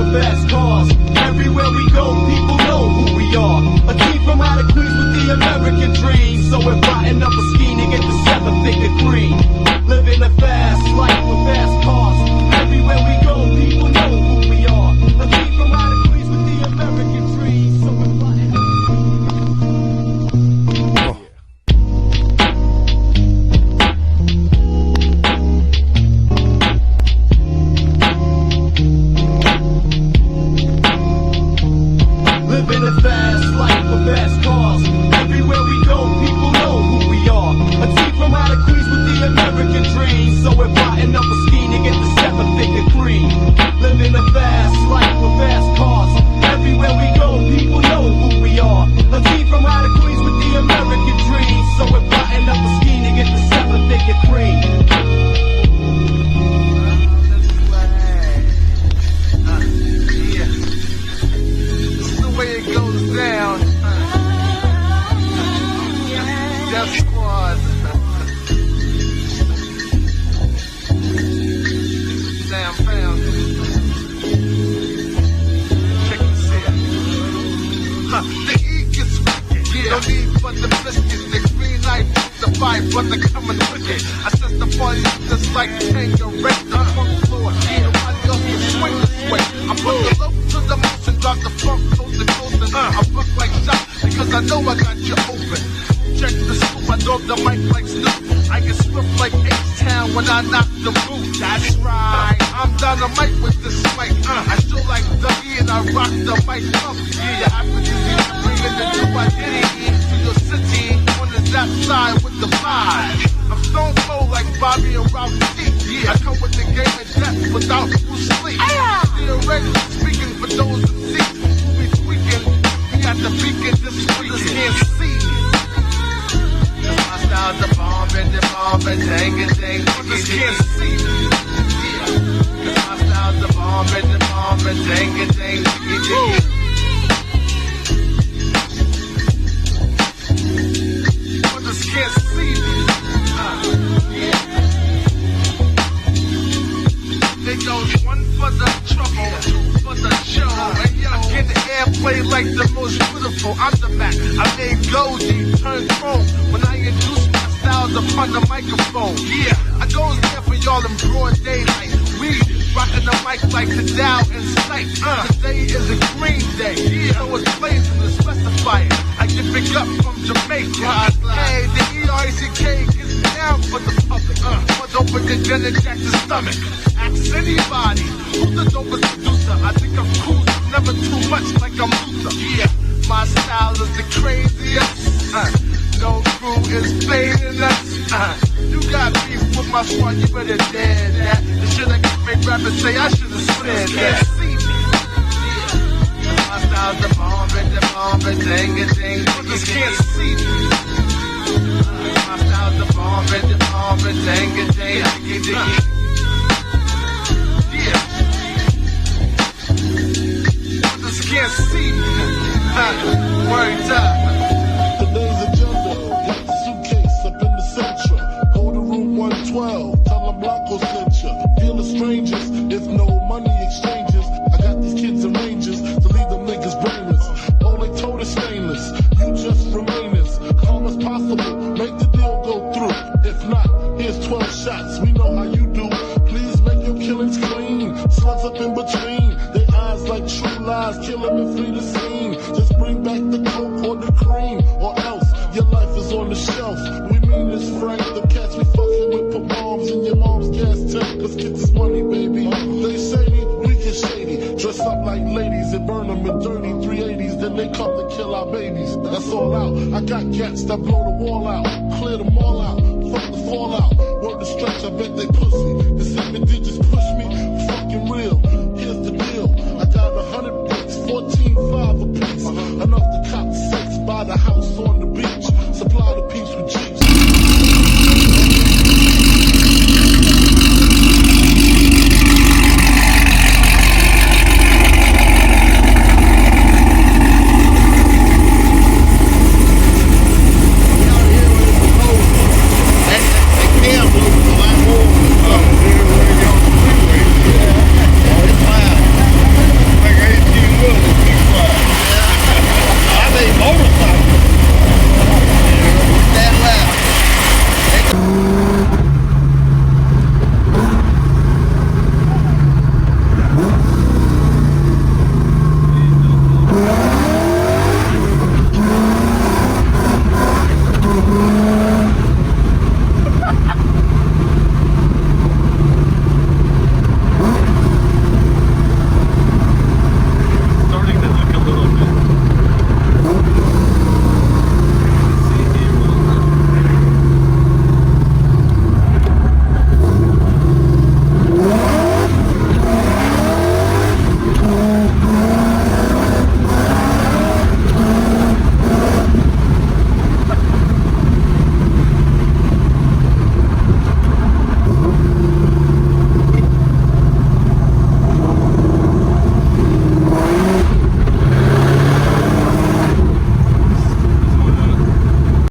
for fast cars. Everywhere we go, people know who we are. A team from out of Queens with the American dream. So we're fighting up a scheme to get the 7th degree. Living a fast life with fast cars. Everywhere we go, people know who we are. A team from out of Queens with the American dream. So we're fighting up. Living a fast life with fast cars. Everywhere we go, people know who we are. A team from out of Queens with the American dream. So we're plotting up a scheme to get the 7th degree. Living a fast life with fast cars. Everywhere we go, people know who we are. A team from out of Queens with the American dream. So we're plotting up a scheme to get the 7th degree. It goes down. Death Squad. Damn found. Check this out. The E gets wicked. Yeah. No need but the biscuits. The green light, the fight, but the coming wicked. I set the party just like Tango Red. The funk floor. Nobody else can swing this way. I put the low to the motion, drop the funk coast to coast. I fuck like shot because I know I got you open. Check the scoop, I dog the mic like Snoop. I get swift like H-Town when I knock the boot. That's right, I'm dynamite with this mic. I show like Dougie and I rock the mic up. Yeah, I could use it, bringing the new identity to your city on the zap side with the vibe. I'm stone cold like Bobby and Ralph T. Yeah, I come with the game of death without Bruce Lee. Theoretically speaking, for those who see who be tweaking, we got the beacon this weekend. Can't see. My style's the bomb and dang it, dang it. Just can't see. Yeah. My style's the bomb and dang it, dang it. I just can't see. Yeah. They goes one for the trouble, two for the show. And yo, I get the airplay like the most beautiful. I'm the Mac. I made Goldie turn chrome when I introduced my styles upon the microphone. Yeah, I goes there for y'all in broad daylight. We rocking the mic like the Dow in sight. Today is a green day. Yeah, so it's blazing to specify it. I get big up from Jamaica. Hey, the E-R-C-K gets down for the public. What's open the Jenna Jackson's stomach? Ask anybody who's the dopest producer. I think I'm cool, never too much like I'm Luther. Yeah, my style is the craziest. No crew is fading us. You got beef with my squad, you better dead that. The shit I can make rappers say I should've said that. See me. Yeah. My style's the bomb and dang it, dang it. You just can't see me. My style's the bomb and dang it, dang it. Yeah. You just can't see me. Words up. Today's agenda, got the suitcase up in the Centra. Go to room 112, tell them Blanco sent ya. Feel the strangers, if no money exchanges. I got these kids and rangers to leave them niggas brainless. All they told is stainless, you just remainers. Calm as possible, make the deal go through. If not, here's 12 shots, we know how you do. Please make your killings clean, slugs up in between. They eyes like true lies, kill them and flee the scene. Just bring back the coke or the cream, or else your life is on the shelf. We mean this frank, the cats we fucking with put bombs in your mom's gas tank. Let's get this money, baby. They shady, we get shady. Dress up like ladies and burn them in dirty 380s. Then they come to kill our babies. That's all out. I got cats that blow the wall out, clear them all out. Fuck the fallout. Word the stretch, I bet they pussy. The 7 digits push me, fucking real. Here's the deal. I got 100 bricks, 14 5.